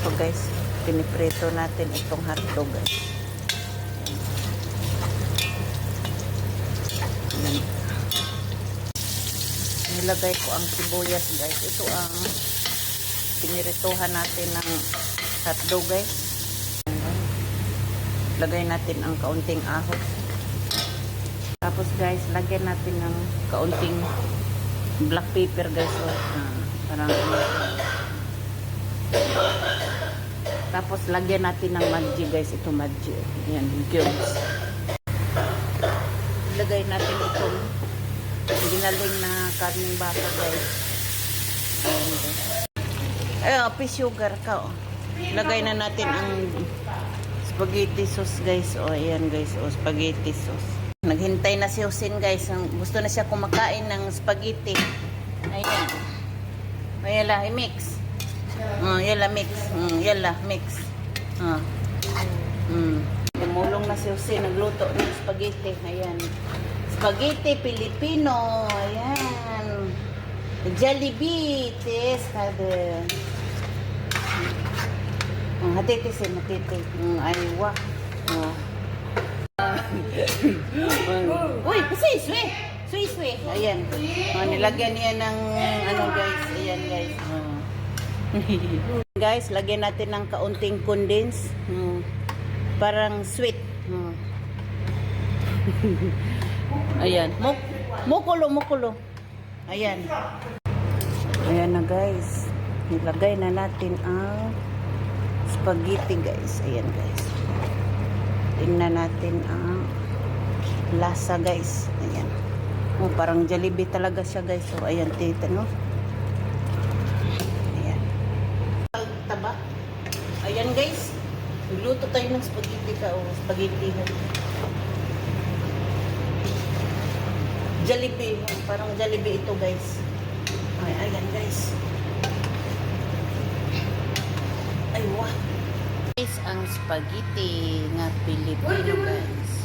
ito guys. Piniprito natin itong hotdog guys. Ayan. Nilagay ko ang sibuyas guys. Ito ang pinirituhan natin ng hotdog guys. Lagay natin ang kaunting ahos. Tapos guys, lagyan natin ng kaunting black pepper guys. Parang tapos lagyan natin ng madji guys. Ito madji. Ayan, cubes. Lagay natin itong ginaling na karning baka guys. Ayan guys. Ayun, sugar ka. Oh. Lagay na natin ang spaghetti sauce guys. O, ayan guys. O, spaghetti sauce. Naghintay na si Husin guys. Gusto na siya kumakain ng spaghetti. Ayan. O, yala, i-mix. Yala, mix. Yala, mix. Tumulong na si Husin. Nagluto ng spaghetti. Ayan. Spaghetti Filipino. Ayan. Jollibee. Taste. Hatiti si matiti. Aywa. Uy, sui. Sui. Ayan. Nilagyan niya ng ano guys. Ayan guys. Guys, lagyan natin ng kaunting condense. Parang sweet. Ayan. Mukulo. Ayan. Ayan na guys. Nilagay na natin ang spaghetti guys. Ayan guys. Tingnan natin ang lasa guys. Ayan. Parang Jollibee talaga siya guys. So ayan, tita no. Ayan. Taba. Ayan guys. Luto tayo ng spaghetti ka o spaghetti. Jollibee. Parang Jollibee ito guys. Ayan guys. Ay, wow. Guys, ang spaghetti nga Pilipino guys.